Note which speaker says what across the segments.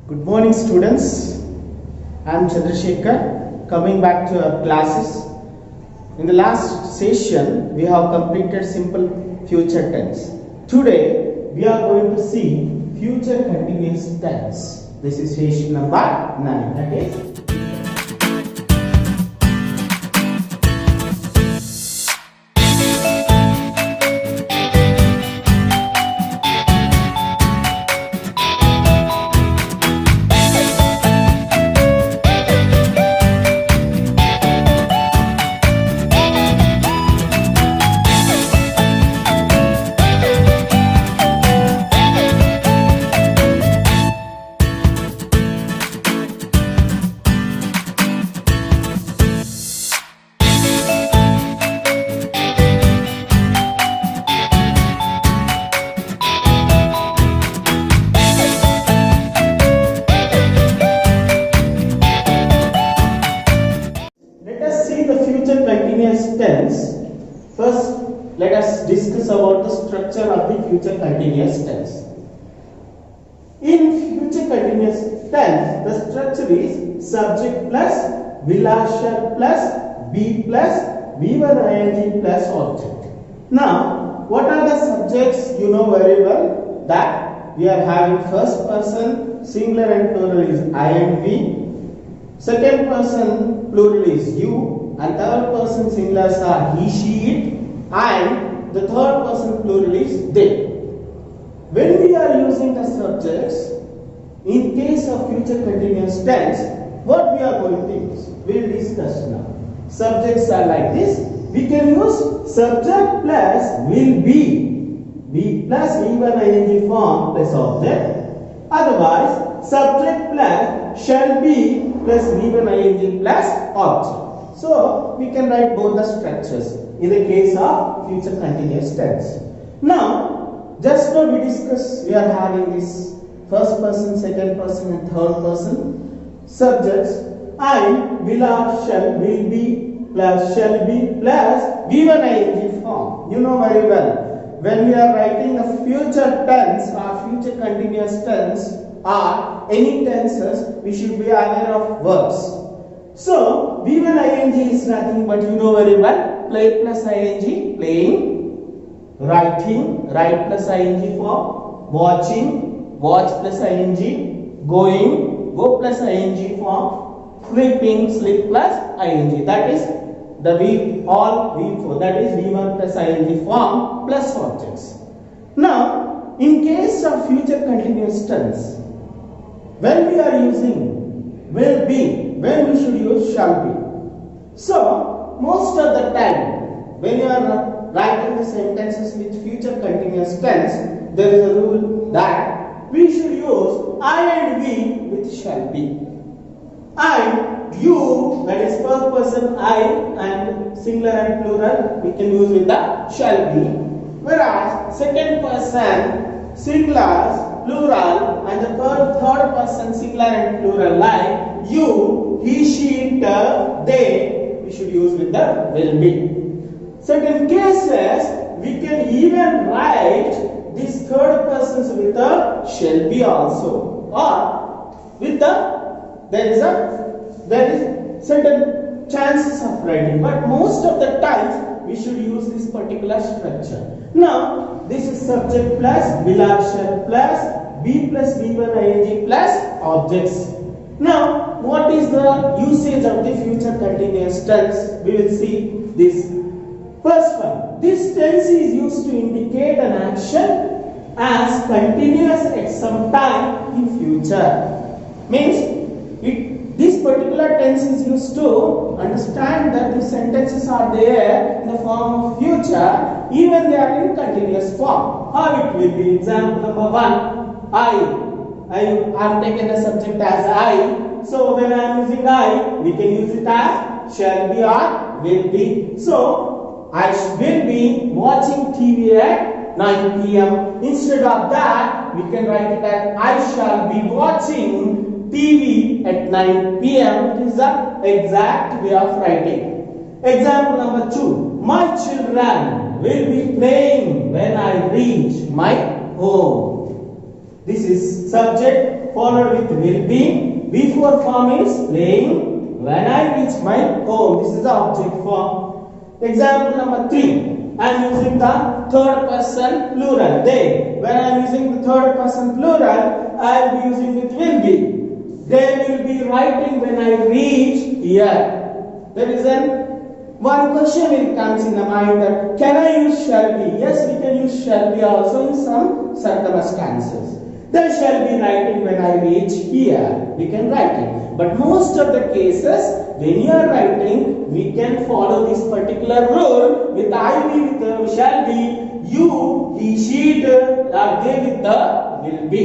Speaker 1: Good morning, students. I am Chandrashekhar, coming back to our classes. In the last session, we have completed simple future tense. Today, we are going to see future continuous tense. This is session number 9. That is continuous tense. First, let us discuss about the structure of the future continuous tense. In future continuous tense, the structure is subject plus will shall plus be plus V1 ing plus object. Now, what are the subjects? You know very well that we are having first person singular and plural is I and we. Second person plural is you. And third person singulars are he, she, it, and the third person plural is they. When we are using the subjects, in case of future continuous tense, what we are going to use? We will discuss now. Subjects are like this. We can use subject plus will be plus V1 ing form plus object. Otherwise, subject plus shall be plus V1 ing plus object. So, we can write both the structures in the case of future continuous tense. Now, just now we discussed, we are having this first person, second person and third person subjects. I, will, shall, will be plus shall be plus V1 ing form. You know very well. When we are writing a future tense or future continuous tense or any tenses, we should be aware of verbs. So, V1 ing is nothing but you know very well, play plus ing, playing, writing, write plus ing form, watching, watch plus ing, going, go plus ing form, sleeping, sleep plus ing. That is the V4, that is V1 plus ing form plus objects. Now, in case of future continuous tense, when we are using will be, when we should use shall be. So, most of the time, when you are writing the sentences with future continuous tense, there is a rule that we should use I and we with shall be. I, you, that is first person I and singular and plural, we can use with the shall be. Whereas, second person, singulars, plural, and the third person singular and plural like you, he, she, it, they, we should use with the will be. Certain cases, we can even write this third persons with the shall be also, or with the there is certain chances of writing, but most of the times we should use this particular structure. Now, this is subject plus will shall plus be plus V1 ing plus objects. Now, what is the usage of the future continuous tense? We will see this. First one, this tense is used to indicate an action as continuous at some time in future. Means, this particular tense is used to understand that the sentences are there in the form of future, even they are in continuous form. How it will be? Example number 1, I have taken the subject as I. So when I am using I, we can use it as shall be or will be. So I will be watching TV at 9 p.m. Instead of that, we can write it as I shall be watching TV at 9 p.m. It is the exact way of writing. Example number 2. My children will be playing when I reach my home. This is subject followed with will be. Before form is playing. When I reach my home, this is the object form. Example number 3. I am using the third person plural. They. When I am using the third person plural, I will be using with will be. They will be writing when I reach here. There is one question will comes in the mind that can I use shall be? Yes, we can use shall be also in some circumstances. They shall be writing when I reach here. We can write it. But most of the cases, when you are writing, we can follow this particular rule with I be with the shall be, you, he, she, are they with the will be.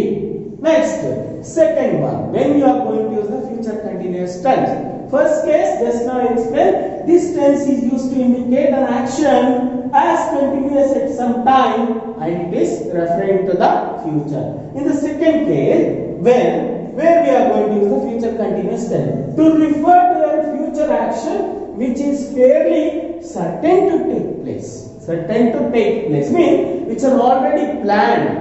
Speaker 1: Next, second one, when you are going to use the future continuous tense. First case, just now I explained, this tense is used to indicate an action as continuous at some time and it is referring to the future. In the second case, where we are going to use the future continuous tense to refer to a future action which is fairly certain to take place. Certain to take place means which are already planned.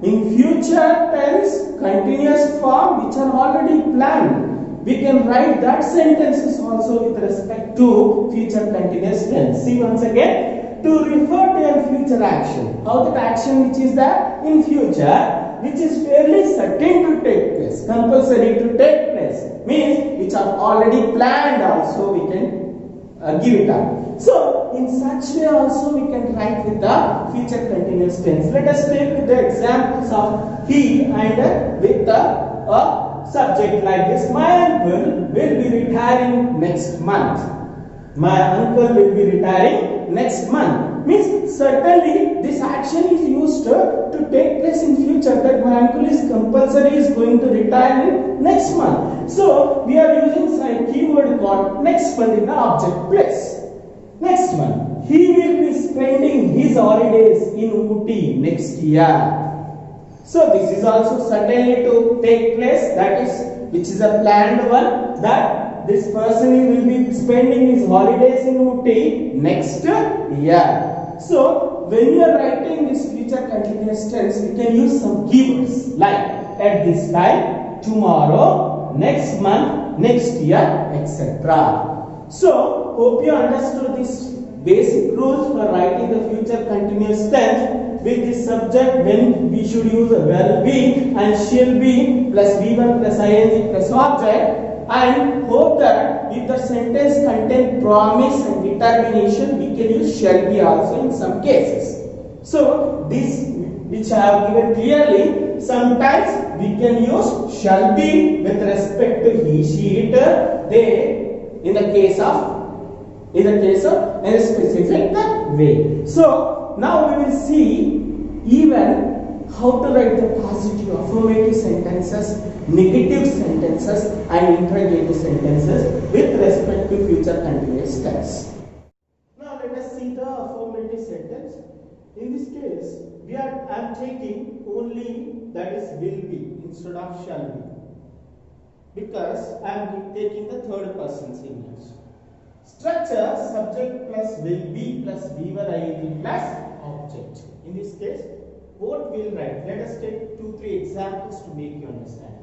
Speaker 1: In future tense, continuous form which are already planned. We can write that sentences also with respect to future continuous tense. See once again, to refer to a future action. How that action which is there in future, which is fairly certain to take place, compulsory to take place, means which are already planned also we can give it up. So, in such way also we can write with the future continuous tense. Let us take with the examples of he and with the subject like this. My uncle will be retiring next month. My uncle will be retiring next month. Means certainly this action is used to take place in future, that my uncle is compulsory is going to retire in next month. So, we are using some keyword called next month in the object place. Next one, he will be spending his holidays in Ooty next year. So this is also certainly to take place, that is, which is a planned one, that this person will be spending his holidays in Ooty next year. So when you are writing this future continuous tense, we can use some keywords like at this time, tomorrow, next month, next year, etc. So, hope you understood this basic rules for writing the future continuous tense with this subject when we should use will be and shall be plus V1 plus ing plus object, and hope that if the sentence contains promise and determination, we can use shall be also in some cases. So, this which I have given clearly, sometimes we can use shall be with respect to he, she, it, they, in the case of a specific way. So now we will see even how to write the positive affirmative sentences, negative sentences and interrogative sentences with respect to future continuous tense. Now let us see the affirmative sentence. In this case, I am taking only that is will be instead of shall be, because I am taking the third person singular. Structure subject plus will be plus V1 ing plus object. In this case, what will write? Let us take 2-3 examples to make you understand.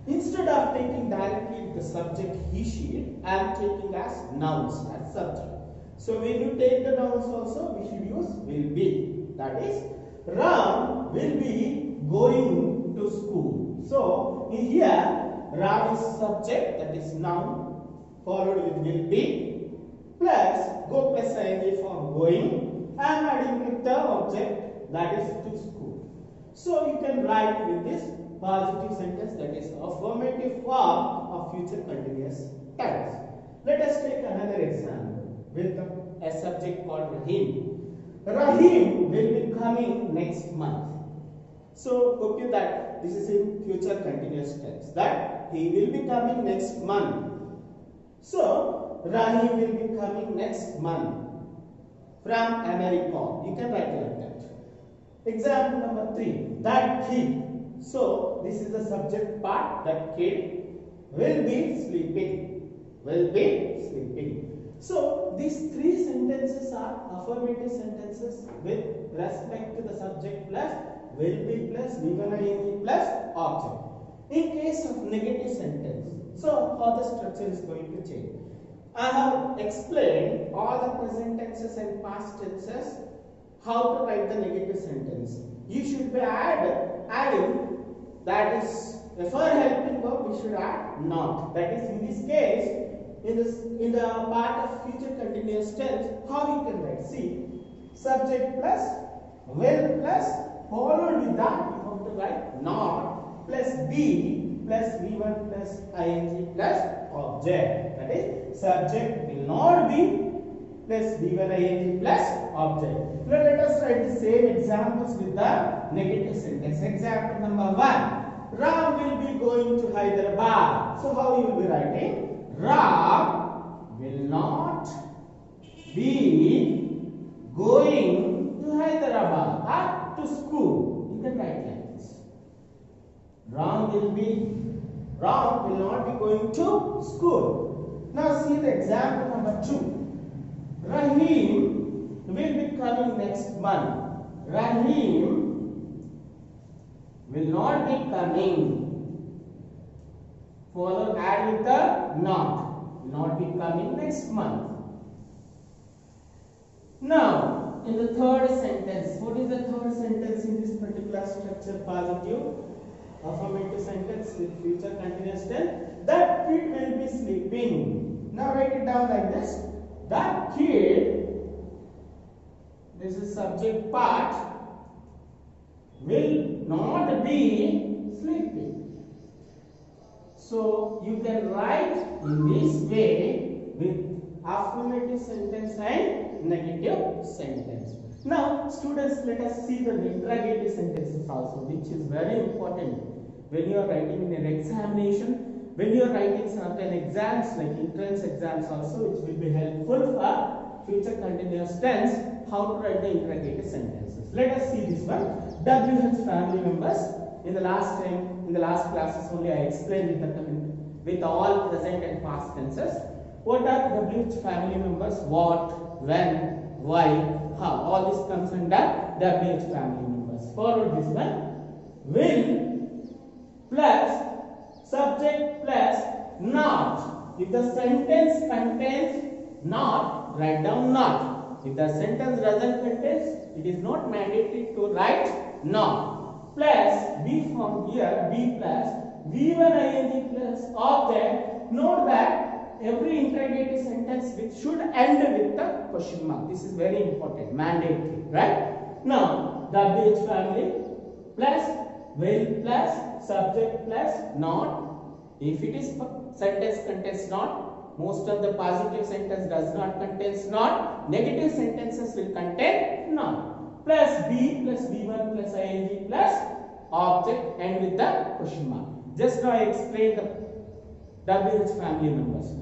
Speaker 1: Instead of taking directly the subject he, she, I am taking as nouns as subject. So when you take the nouns also, we should use will be. That is, Ram will be going to school. So in here, Ram is subject, that is noun, followed with will be, plus go plus ing for going, and adding with the object, that is to school. So you can write with this positive sentence, that is affirmative form of future continuous tense. Let us take another example with a subject called Rahim. Rahim will be coming next month. So hope that this is in future continuous tense, that he will be coming next month. So Rahim will be coming next month from America. You can write like that. Example number 3, that kid. So this is the subject part, that kid will be sleeping. Will be sleeping. So these 3 sentences are affirmative sentences with respect to the subject plus will be plus V1 ing plus object. In case of negative sentence, so how the structure is going to change? I have explained all the present tenses and past tenses, how to write the negative sentence. You should be adding, that is, for helping verb we should add not. That is, in this case, in the part of future continuous tense, how you can write? See, subject plus will plus followed with that you have to write not plus be plus V1 plus ing plus object. That is, subject will not be plus V1 ing plus object. Now let us write the same examples with the negative sentence. Example number 1. Ram will be going to Hyderabad. So how you will be writing? Ram will not be going to Hyderabad or to school. You can write like this. Ram will not be going to school. Now see the example number 2. Rahim will be coming next month. Rahim will not be coming. Follow add with the not. Will not be coming next month. Now, in the third sentence, what is the third sentence in this particular structure? Positive affirmative sentence with future continuous tense. That kid will be sleeping. Now write it down like this. That kid, this is subject part, will not be sleeping. So you can write in this way with affirmative sentence and negative sentence. Now students, let us see the interrogative sentences also, which is very important when you are writing in an examination, when you are writing certain exams like entrance exams also, which will be helpful for future continuous tense, how to write the interrogative sentences. Let us see this one. WH family members. In the last time, in the last classes only, I explained with all present and past tenses. What are WH family members? What, when, why, how. All this comes under WH family members. Forward this one. Will plus subject plus not. If the sentence contains not, write down not. If the sentence doesn't contain, it is not mandatory to write not. Plus be from here, be plus V1 ing plus object. Note that every interrogative sentence which should end with the question mark. This is very important, mandatory, right? Now WH family plus will plus subject plus not. If it is sentence contains not, most of the positive sentence does not contains not. Negative sentences will contain not. Plus B plus V1 plus ing plus object and with the question mark. Just now I explained the WH family members.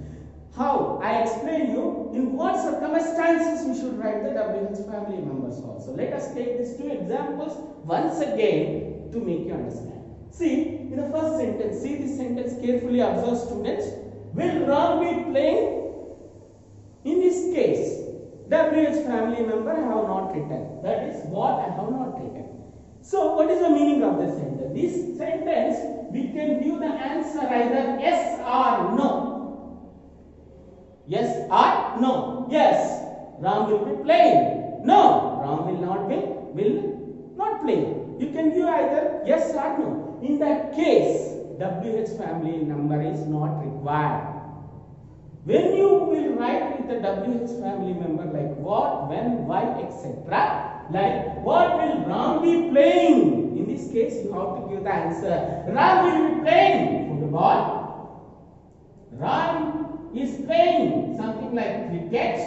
Speaker 1: How? I explain you in what circumstances we should write the WH family members also. Let us take these two examples once again to make you understand. See, in the first sentence, see this sentence carefully, observe students. Will Ram be playing? In this case, WH family member I have not written. That is what I have not written. So what is the meaning of this sentence? This sentence we can give the answer either yes or no. Yes or no. Yes, Ram will be playing. No, Ram will not play. You can give either yes or no. In that case, WH family number is not required. When you will write with the WH family member like what, when, why, etc. Like what will Ram be playing? In this case, you have to give the answer. Ram will be playing football. Ram is playing something like cricket,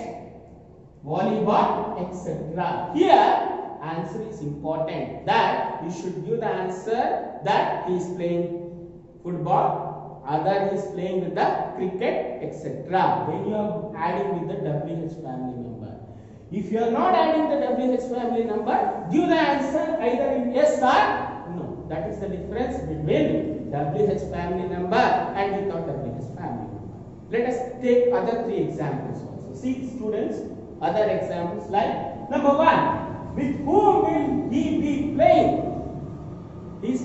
Speaker 1: volleyball, etc. Here, answer is important. That you should give the answer that he is playing football, other he is playing with the cricket, etc. When you are adding with the WH family member. If you are not adding the WH family number, give the answer either in yes or no. That is the difference between WH family number and without WH family number. Let us take other three examples also. See students, other examples like number 1. With whom will he be playing?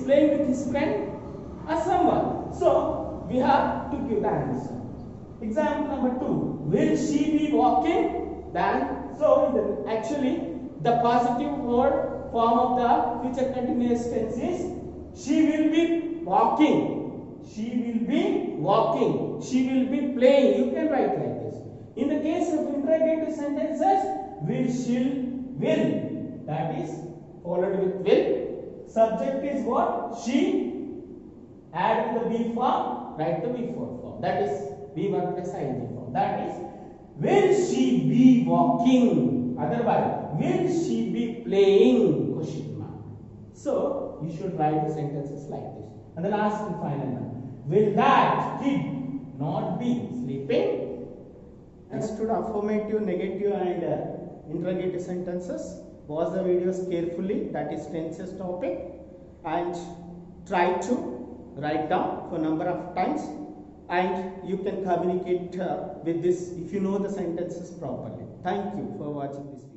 Speaker 1: playing with his friend or someone. So we have to give the answer. Example number 2. Will she be walking? Then so actually the positive word form of the future continuous tense is she will be walking. She will be walking. She will be playing. You can write like this. In the case of interrogative sentences, will. That is followed with will. Subject is what? She. Add with the be form. Write the be4 form. That is be1 plus ing form. That is, will she be walking? Otherwise, will she be playing? Question mark. So you should write the sentences like this. And the last and final one. Will that kid not be sleeping? Understood affirmative, negative and interrogative sentences. Watch the videos carefully. That is tenses topic. And try to write down for number of times. And you can communicate with this if you know the sentences properly. Thank you for watching this video.